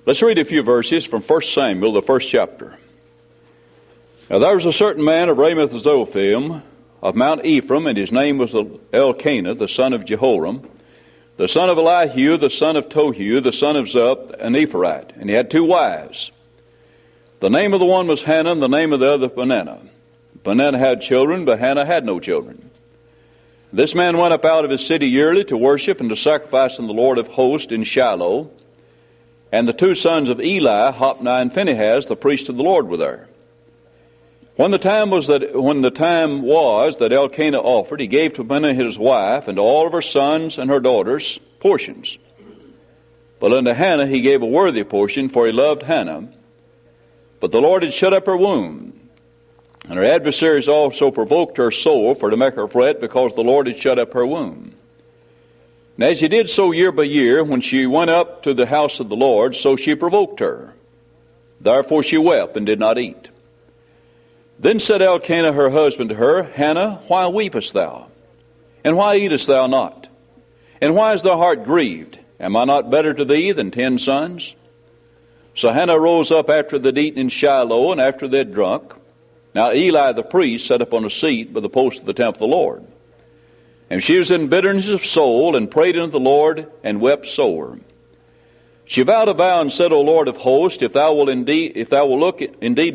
Let's read a few verses from 1 Samuel, the first chapter. Now there was a certain man of Ramoth-Zophim of Mount Ephraim, and his name was Elkanah, the son of Jehoram, the son of Elihu, the son of Tohu, the son of Zup, an Ephraite. And he had 2 wives. The name of the one was Hannah, and the name of the other Peninnah. Peninnah had children, but Hannah had no children. This man went up out of his city yearly to worship and to sacrifice unto the Lord of hosts in Shiloh. And the 2 sons of Eli, Hophni and Phinehas, the priest of the Lord, were there. When the time was that Elkanah offered, he gave to Peninnah his wife and to all of her sons and her daughters portions. But unto Hannah he gave a worthy portion, for he loved Hannah. But the Lord had shut up her womb. And her adversaries also provoked her sore, for to make her fret, because the Lord had shut up her womb. And as he did so year by year, when she went up to the house of the Lord, so she provoked her. Therefore she wept and did not eat. Then said Elkanah her husband to her, Hannah, why weepest thou? And why eatest thou not? And why is thy heart grieved? Am I not better to thee than 10 sons? So Hannah rose up after they'd eaten in Shiloh, and after they'd drunk. Now Eli the priest sat upon a seat by the post of the temple of the Lord. And she was in bitterness of soul, and prayed unto the Lord, and wept sore. She vowed a vow, and said, O Lord of hosts, if thou will indeed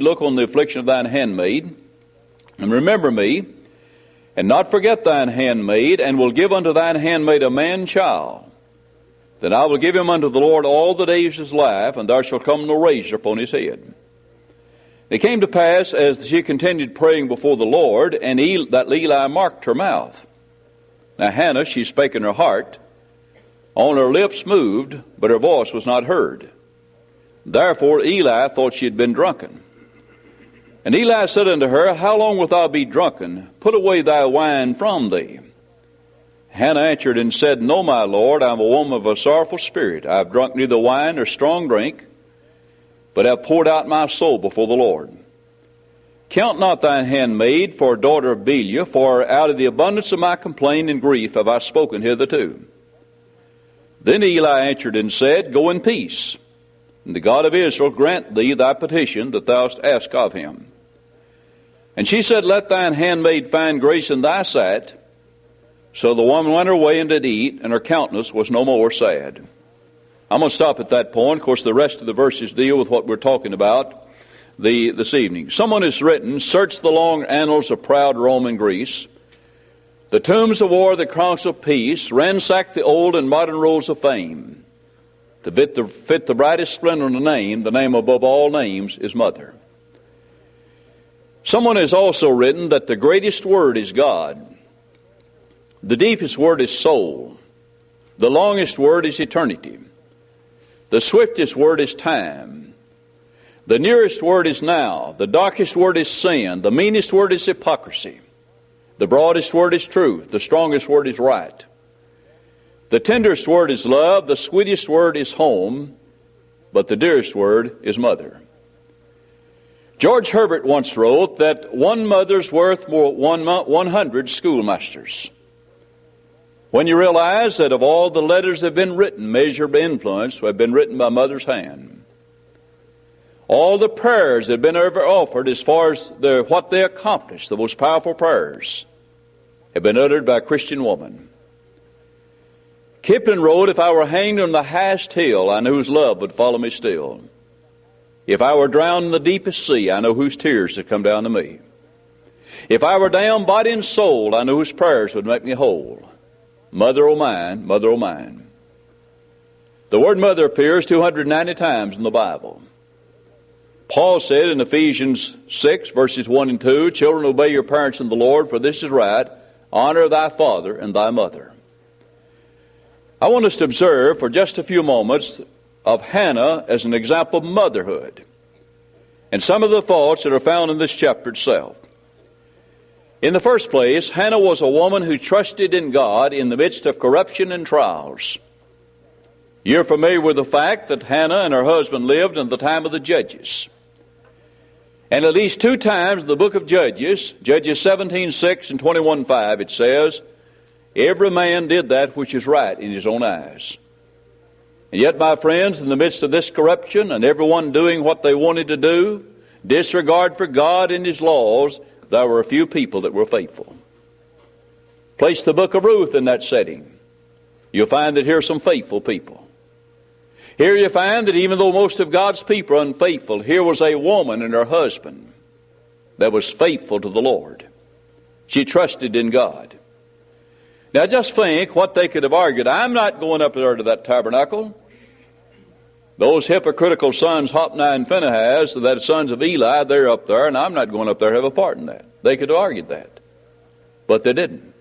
look on the affliction of thine handmaid, and remember me, and not forget thine handmaid, and will give unto thine handmaid a man child, then I will give him unto the Lord all the days of his life, and there shall come no razor upon his head. It came to pass, as she continued praying before the Lord, that Eli marked her mouth. Now Hannah, she spake in her heart, on her lips moved, but her voice was not heard. Therefore Eli thought she had been drunken. And Eli said unto her, How long wilt thou be drunken? Put away thy wine from thee. Hannah answered and said, No, my Lord, I am a woman of a sorrowful spirit. I have drunk neither wine nor strong drink, but have poured out my soul before the Lord. Count not thine handmaid for a daughter of Belial, for out of the abundance of my complaint and grief have I spoken hitherto. Then Eli answered and said, Go in peace, and the God of Israel grant thee thy petition that thou hast asked of him. And she said, Let thine handmaid find grace in thy sight. So the woman went her way and did eat, and her countenance was no more sad. I'm going to stop at that point. Of course, the rest of the verses deal with what we're talking about this evening. Someone has written, Search the long annals of proud Rome and Greece, the tombs of war, the chronicles of peace, ransack the old and modern rolls of fame. To fit the brightest splendor in the name above all names is Mother. Someone has also written that the greatest word is God. The deepest word is soul. The longest word is eternity. The swiftest word is time. The nearest word is now. The darkest word is sin. The meanest word is hypocrisy. The broadest word is truth. The strongest word is right. The tenderest word is love. The sweetest word is home. But the dearest word is mother. George Herbert once wrote that one mother's worth more 100 schoolmasters. When you realize that of all the letters that have been written, measured by influence, have been written by mother's hand. All the prayers that have been ever offered as far as what they accomplished, the most powerful prayers, have been uttered by a Christian woman. Kipling wrote, If I were hanged on the highest hill, I know whose love would follow me still. If I were drowned in the deepest sea, I know whose tears would come down to me. If I were down body and soul, I know whose prayers would make me whole. Mother o' mine, mother o' mine. The word mother appears 290 times in the Bible. Paul said in Ephesians 6, verses 1 and 2, Children, obey your parents in the Lord, for this is right. Honor thy father and thy mother. I want us to observe for just a few moments of Hannah as an example of motherhood and some of the thoughts that are found in this chapter itself. In the first place, Hannah was a woman who trusted in God in the midst of corruption and trials. You're familiar with the fact that Hannah and her husband lived in the time of the Judges. And at least 2 times in the book of Judges, Judges 17:6 and 21:5, it says, Every man did that which is right in his own eyes. And yet, my friends, in the midst of this corruption and everyone doing what they wanted to do, disregard for God and His laws, there were a few people that were faithful. Place the book of Ruth in that setting. You'll find that here are some faithful people. Here you find that even though most of God's people are unfaithful, here was a woman and her husband that was faithful to the Lord. She trusted in God. Now just think what they could have argued. I'm not going up there to that tabernacle. Those hypocritical sons, Hophni and Phinehas, the sons of Eli, they're up there, and I'm not going up there to have a part in that. They could have argued that. But they didn't.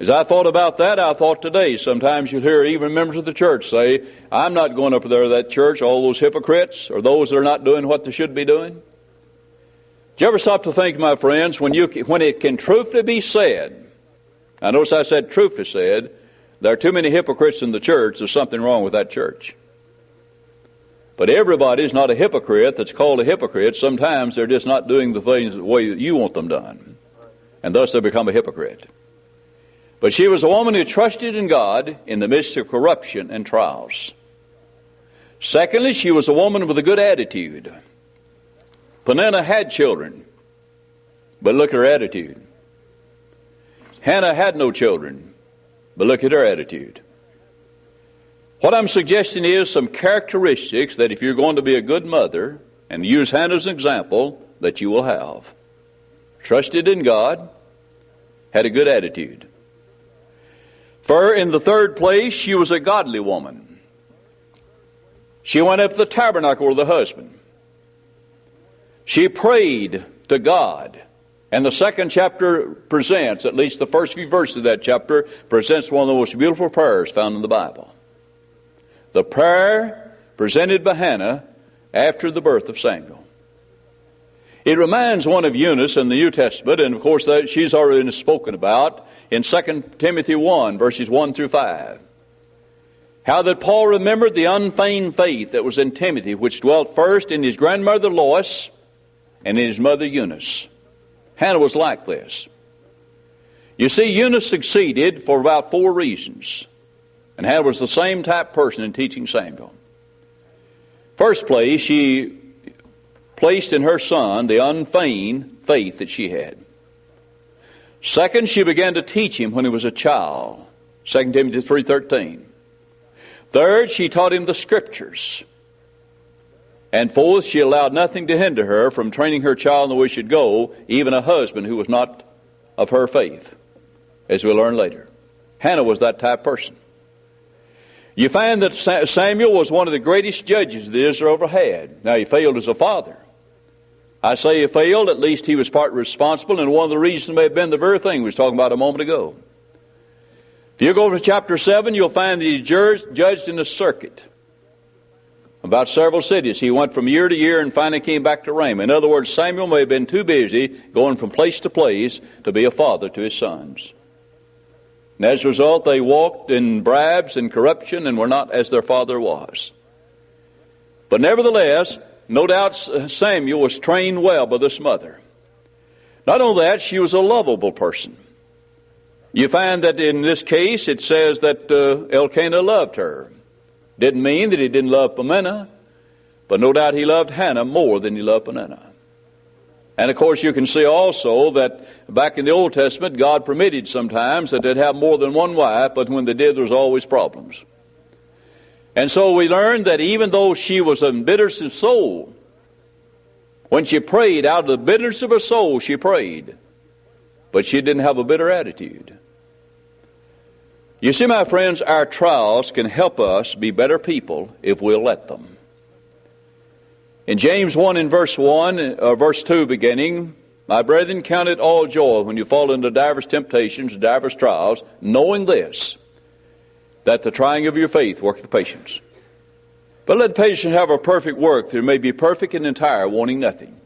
As I thought about that, I thought today, sometimes you'll hear even members of the church say, I'm not going up there to that church, all those hypocrites, or those that are not doing what they should be doing. Did you ever stop to think, my friends, when it can truthfully be said, I notice I said truthfully said, there are too many hypocrites in the church, there's something wrong with that church. But everybody's not a hypocrite that's called a hypocrite. Sometimes they're just not doing the things the way that you want them done. And thus they become a hypocrite. But she was a woman who trusted in God in the midst of corruption and trials. Secondly, she was a woman with a good attitude. Peninnah had children, but look at her attitude. Hannah had no children, but look at her attitude. What I'm suggesting is some characteristics that if you're going to be a good mother, and use Hannah as an example, that you will have. Trusted in God, had a good attitude. For in the third place, she was a godly woman. She went up to the tabernacle with her husband. She prayed to God. And the second chapter presents, at least the first few verses of that chapter, presents one of the most beautiful prayers found in the Bible. The prayer presented by Hannah after the birth of Samuel. It reminds one of Eunice in the New Testament, and of course she's already been spoken about in 2 Timothy 1, verses 1 through 5. How that Paul remembered the unfeigned faith that was in Timothy, which dwelt first in his grandmother Lois and in his mother Eunice. Hannah was like this. You see, Eunice succeeded for about 4 reasons. And Hannah was the same type person in teaching Samuel. First place, she placed in her son the unfeigned faith that she had. Second, she began to teach him when he was a child. 2 Timothy 3:13. Third, she taught him the Scriptures. And fourth, she allowed nothing to hinder her from training her child in the way she should go, even a husband who was not of her faith, as we'll learn later. Hannah was that type of person. You find that Samuel was one of the greatest judges that Israel ever had. Now, he failed as a father. I say he failed, at least he was partly responsible, and one of the reasons may have been the very thing we was talking about a moment ago. If you go over to chapter 7, you'll find that he judged in a circuit about several cities. He went from year to year and finally came back to Ramah. In other words, Samuel may have been too busy going from place to place to be a father to his sons. And as a result, they walked in bribes and corruption and were not as their father was. But nevertheless, no doubt Samuel was trained well by this mother. Not only that, she was a lovable person. You find that in this case, it says that Elkanah loved her. Didn't mean that he didn't love Peninnah, but no doubt he loved Hannah more than he loved Peninnah. And of course you can see also that back in the Old Testament, God permitted sometimes that they'd have more than one wife, but when they did, there was always problems. And so we learned that even though she was in bitterness of soul, when she prayed, out of the bitterness of her soul she prayed, but she didn't have a bitter attitude. You see, my friends, our trials can help us be better people if we'll let them. In James 1 in verse 2 beginning, my brethren, count it all joy when you fall into divers temptations, divers trials, knowing this, that the trying of your faith worketh patience. But let patience have a perfect work, that it may be perfect and entire, wanting nothing.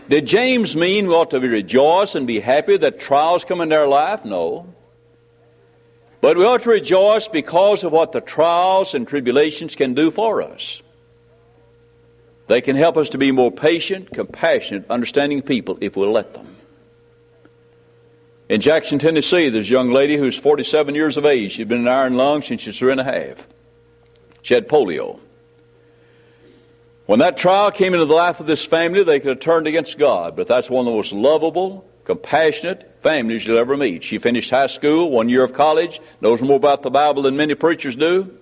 Did James mean we ought to rejoice and be happy that trials come into our life? No. But we ought to rejoice because of what the trials and tribulations can do for us. They can help us to be more patient, compassionate, understanding people if we'll let them. In Jackson, Tennessee, there's a young lady who's 47 years of age. She's been in iron lung since she's 3 1/2. She had polio. When that trial came into the life of this family, they could have turned against God, but that's one of the most lovable, compassionate families you'll ever meet. She finished high school, 1 year of college, knows more about the Bible than many preachers do.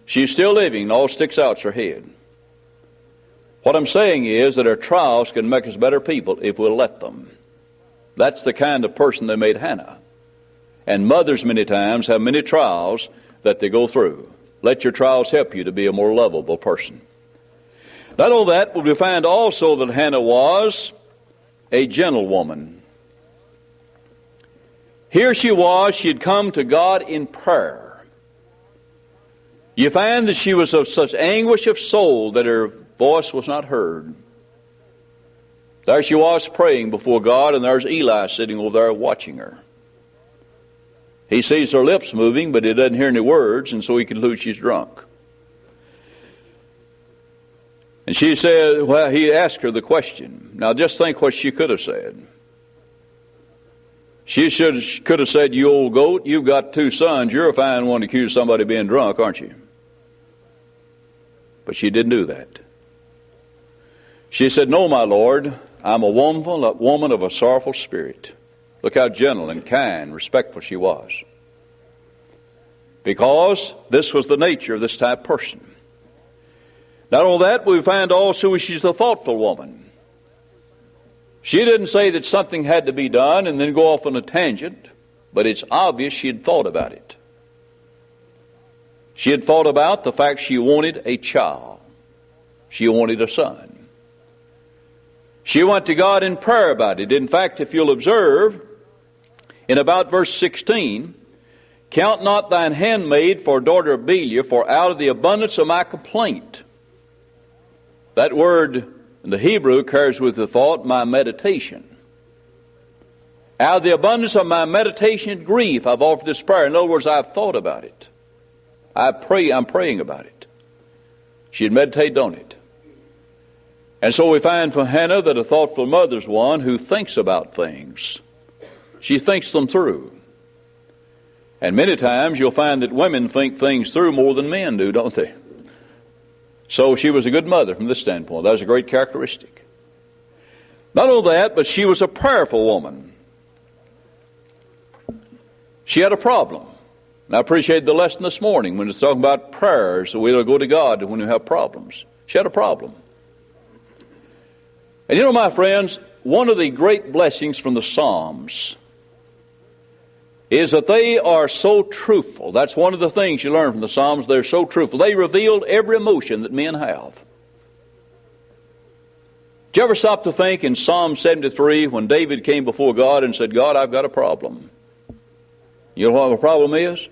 She's still living, and all sticks out's her head. What I'm saying is that our trials can make us better people if we'll let them. That's the kind of person that made Hannah. And mothers many times have many trials that they go through. Let your trials help you to be a more lovable person. Not only that, but we find also that Hannah was a gentlewoman. Here she was, she had come to God in prayer. You find that she was of such anguish of soul that her voice was not heard. There she was praying before God, and there's Eli sitting over there watching her. He sees her lips moving, but he doesn't hear any words, and so he concludes she's drunk. And she said, well, he asked her the question. Now just think what she could have said. She could have said, you old goat, you've got 2 sons, you're a fine one to accuse somebody of being drunk, aren't you? But she didn't do that. She said, no, my Lord, I'm a woman of a sorrowful spirit. Look how gentle and kind, respectful she was. Because this was the nature of this type of person. Not only that, we find also she's a thoughtful woman. She didn't say that something had to be done and then go off on a tangent, but it's obvious she had thought about it. She had thought about the fact she wanted a child. She wanted a son. She went to God in prayer about it. In fact, if you'll observe, in about verse 16, count not thine handmaid for daughter of Belial, for out of the abundance of my complaint. That word in the Hebrew carries with the thought, my meditation. Out of the abundance of my meditation and grief, I've offered this prayer. In other words, I've thought about it. I'm praying about it. She had meditated on it. And so we find from Hannah that a thoughtful mother's one who thinks about things. She thinks them through. And many times you'll find that women think things through more than men do, don't they? So she was a good mother from this standpoint. That was a great characteristic. Not only that, but she was a prayerful woman. She had a problem. And I appreciate the lesson this morning when it's talking about prayers, that we'll go to God when we have problems. She had a problem. And you know, my friends, one of the great blessings from the Psalms is that they are so truthful. That's one of the things you learn from the Psalms. They're so truthful. They revealed every emotion that men have. Did you ever stop to think in Psalm 73 when David came before God and said, God, I've got a problem. You know what the problem is?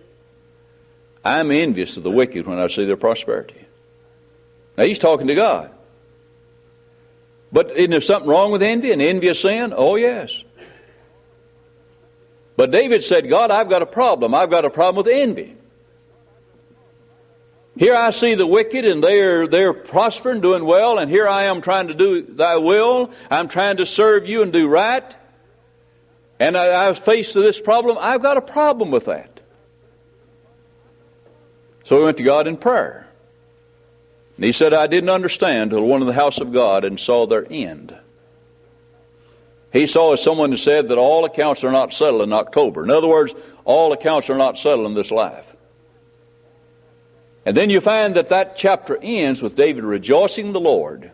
I'm envious of the wicked when I see their prosperity. Now he's talking to God. But isn't there something wrong with envy? And envy is sin? Oh yes. But David said, God, I've got a problem. I've got a problem with envy. Here I see the wicked and they're prospering, doing well, and here I am trying to do thy will. I'm trying to serve you and do right. And I was faced with this problem. I've got a problem with that. So he went to God in prayer. And he said, I didn't understand until I went to the house of God and saw their end. He saw as someone who said that all accounts are not settled in October. In other words, all accounts are not settled in this life. And then you find that that chapter ends with David rejoicing in the Lord.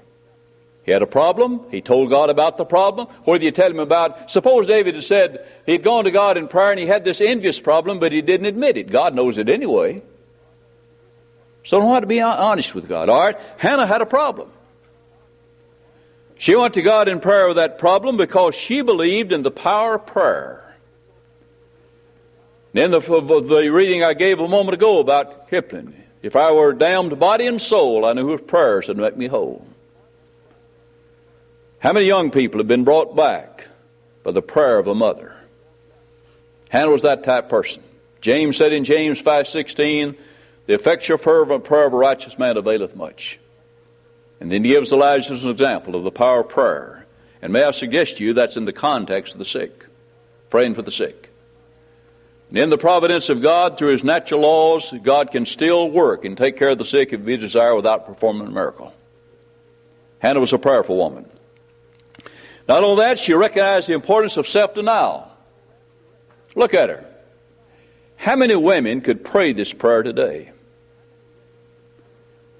He had a problem. He told God about the problem. What did you tell him about? Suppose David had said he'd gone to God in prayer and he had this envious problem, but he didn't admit it. God knows it anyway. So don't have to be honest with God. All right, Hannah had a problem. She went to God in prayer with that problem because she believed in the power of prayer. And in the reading I gave a moment ago about Kipling, if I were damned body and soul, I knew his prayers would make me whole. How many young people have been brought back by the prayer of a mother? Hannah was that type of person. James said in James 5:16, the effectual fervent prayer of a righteous man availeth much. And then he gives Elijah as an example of the power of prayer. And may I suggest to you that's in the context of the sick, praying for the sick. And in the providence of God, through His natural laws, God can still work and take care of the sick if He desire without performing a miracle. Hannah was a prayerful woman. Not only that, she recognized the importance of self-denial. Look at her. How many women could pray this prayer today?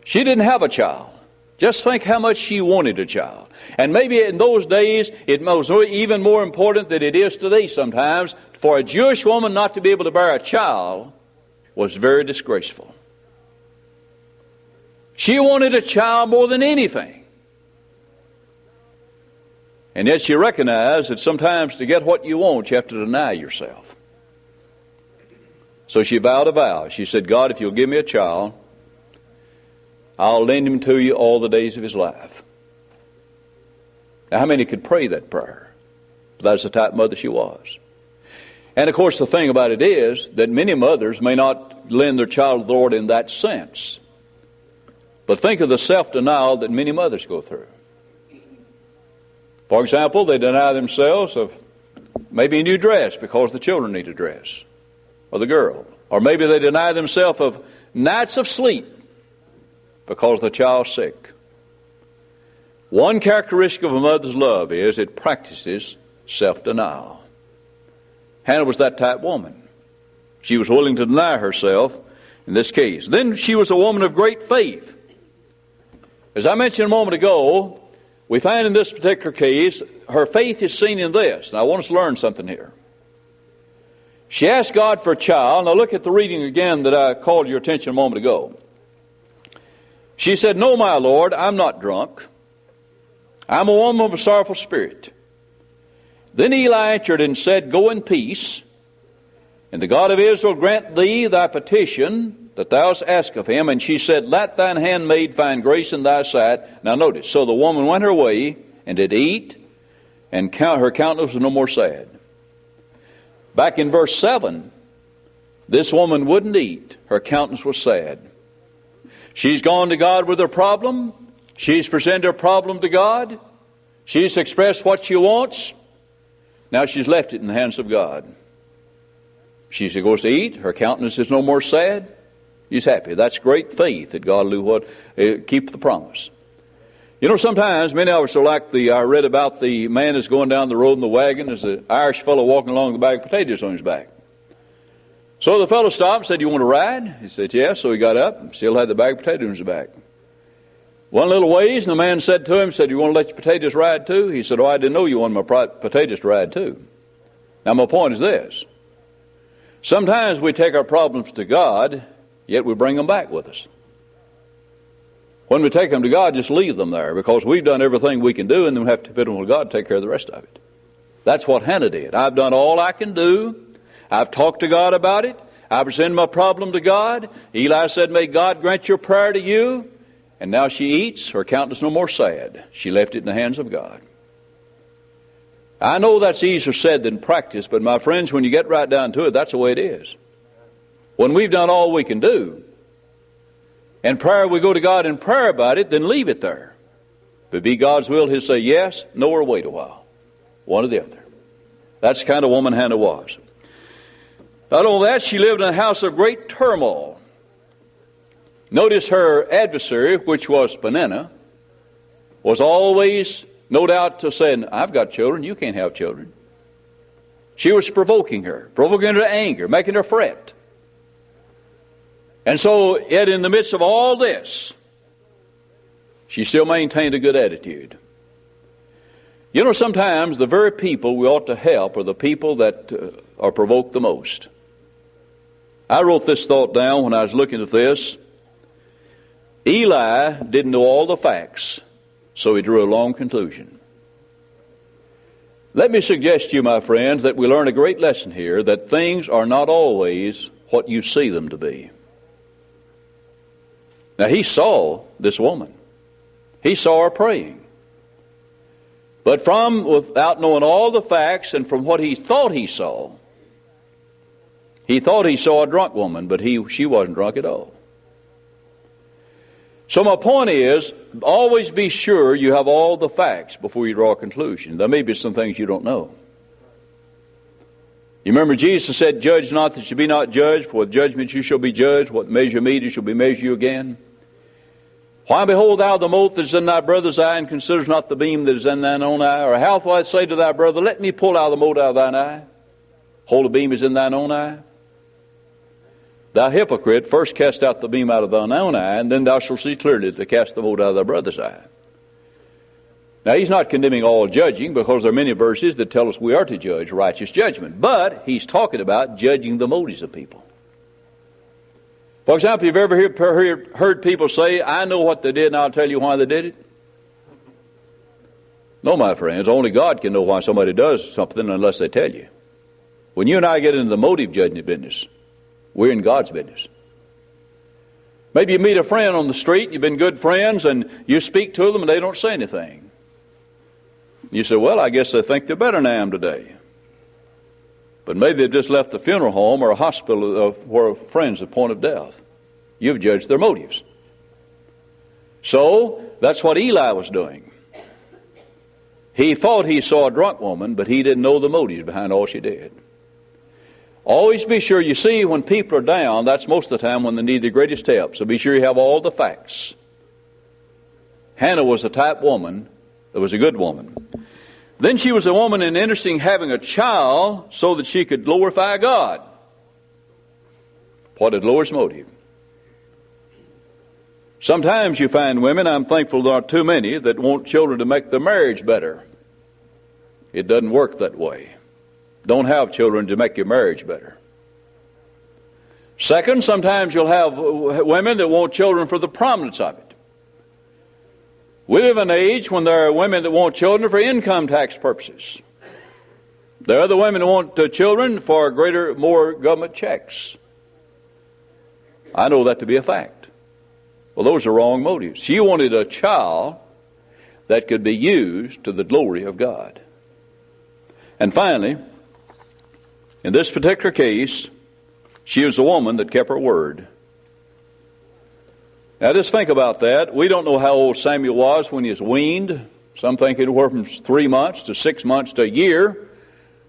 She didn't have a child. Just think how much she wanted a child. And maybe in those days it was even more important than it is today sometimes. For a Jewish woman not to be able to bear a child was very disgraceful. She wanted a child more than anything. And yet she recognized that sometimes to get what you want, you have to deny yourself. So she vowed a vow. She said, God, if you'll give me a child, I'll lend him to you all the days of his life. Now, how many could pray that prayer? That's the type of mother she was. And of course, the thing about it is that many mothers may not lend their child to the Lord in that sense. But think of the self-denial that many mothers go through. For example, they deny themselves of maybe a new dress because the children need a dress, or the girl. Or maybe they deny themselves of nights of sleep because the child's sick. One characteristic of a mother's love is it practices self-denial. Hannah was that type woman. She was willing to deny herself in this case. Then she was a woman of great faith. As I mentioned a moment ago, we find in this particular case, her faith is seen in this. And I want us to learn something here. She asked God for a child. Now look at the reading again that I called your attention a moment ago. She said, No, my Lord, I'm not drunk. I'm a woman of a sorrowful spirit. Then Eli answered and said, Go in peace, and the God of Israel grant thee thy petition that thou hast asked of him. And she said, Let thine handmaid find grace in thy sight. Now notice, so the woman went her way and did eat, and her countenance was no more sad. Back in verse 7, this woman wouldn't eat. Her countenance was sad. She's gone to God with her problem. She's presented her problem to God. She's expressed what she wants. Now she's left it in the hands of God. She goes to eat. Her countenance is no more sad. She's happy. That's great faith that God will keep the promise. You know, sometimes many of us are like I read about the man that's going down the road in the wagon. There's an Irish fellow walking along with a bag of potatoes on his back. So the fellow stopped and said, You want to ride? He said, Yes. So he got up and still had the bag of potatoes in his back. One little ways, and the man said to him, You want to let your potatoes ride too? He said, Oh, I didn't know you wanted my potatoes to ride too. Now my point is this. Sometimes we take our problems to God, yet we bring them back with us. When we take them to God, just leave them there, because we've done everything we can do, and then we have to put them with God to take care of the rest of it. That's what Hannah did. I've done all I can do. I've talked to God about it. I presented my problem to God. Eli said, May God grant your prayer to you. And now she eats. Her countenance no more sad. She left it in the hands of God. I know that's easier said than practiced, but my friends, when you get right down to it, that's the way it is. When we've done all we can do, and prayer, we go to God in prayer about it, then leave it there. If it be God's will, He'll say yes, no, or wait a while. One or the other. That's the kind of woman Hannah was. Not only that, she lived in a house of great turmoil. Notice her adversary, which was Peninnah, was always, no doubt, saying, I've got children, you can't have children. She was provoking her to anger, making her fret. And so, yet in the midst of all this, she still maintained a good attitude. You know, sometimes the very people we ought to help are the people that are provoked the most. I wrote this thought down when I was looking at this. Eli didn't know all the facts, so he drew a long conclusion. Let me suggest to you, my friends, that we learn a great lesson here, that things are not always what you see them to be. Now, he saw this woman. He saw her praying. But without knowing all the facts and from what he thought he saw a drunk woman, but she wasn't drunk at all. So my point is, always be sure you have all the facts before you draw a conclusion. There may be some things you don't know. You remember Jesus said, "Judge not that you be not judged, for with judgment you shall be judged. What measure meet, it shall be measured you again. Why behold thou the mote that is in thy brother's eye, and considerest not the beam that is in thine own eye? Or how shalt thou say to thy brother, Let me pull out the mote out of thine eye? Hold, the beam is in thine own eye. Thou hypocrite, first cast out the beam out of thine own eye, and then thou shalt see clearly to cast the mote out of thy brother's eye." Now, he's not condemning all judging, because there are many verses that tell us we are to judge righteous judgment. But he's talking about judging the motives of people. For example, you've ever heard people say, "I know what they did, and I'll tell you why they did it"? No, my friends, only God can know why somebody does something unless they tell you. When you and I get into the motive judging business, we're in God's business. Maybe you meet a friend on the street, you've been good friends, and you speak to them and they don't say anything. You say, "Well, I guess they think they're better than I am today." But maybe they've just left the funeral home or a hospital where a friend's at the point of death. You've judged their motives. So, that's what Eli was doing. He thought he saw a drunk woman, but he didn't know the motives behind all she did. Always be sure, you see, when people are down, that's most of the time when they need the greatest help. So be sure you have all the facts. Hannah was the type woman that was a good woman. Then she was a woman interested in having a child so that she could glorify God. What is Lord's motive? Sometimes you find women, I'm thankful there aren't too many, that want children to make their marriage better. It doesn't work that way. Don't have children to make your marriage better. Second, sometimes you'll have women that want children for the prominence of it. We live in an age when there are women that want children for income tax purposes. There are other women who want children for more government checks. I know that to be a fact. Well, those are wrong motives. She wanted a child that could be used to the glory of God. And finally, in this particular case, she was a woman that kept her word. Now just think about that. We don't know how old Samuel was when he was weaned. Some think it was from 3 months to 6 months to a year.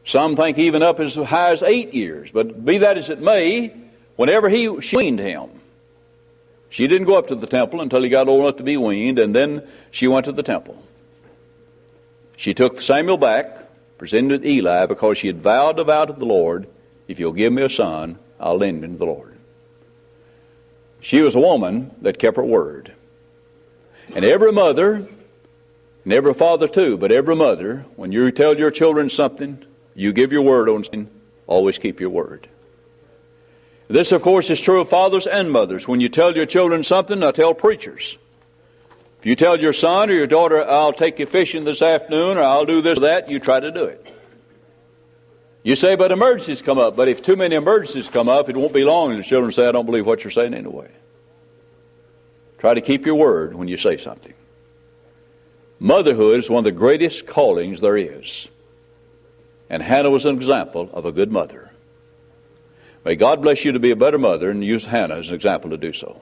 Some think even up as high as 8 years. But be that as it may, whenever she weaned him, she didn't go up to the temple until he got old enough to be weaned, and then she went to the temple. She took Samuel back, presented to Eli, because she had vowed a vow to the Lord, "If you'll give me a son, I'll lend him to the Lord." She was a woman that kept her word. And every mother, and every father too, but every mother, when you tell your children something, you give your word on something, always keep your word. This, of course, is true of fathers and mothers. When you tell your children something, now tell preachers. If you tell your son or your daughter, "I'll take you fishing this afternoon," or "I'll do this or that," you try to do it. You say, "But emergencies come up." But if too many emergencies come up, it won't be long and the children say, "I don't believe what you're saying anyway." Try to keep your word when you say something. Motherhood is one of the greatest callings there is. And Hannah was an example of a good mother. May God bless you to be a better mother and use Hannah as an example to do so.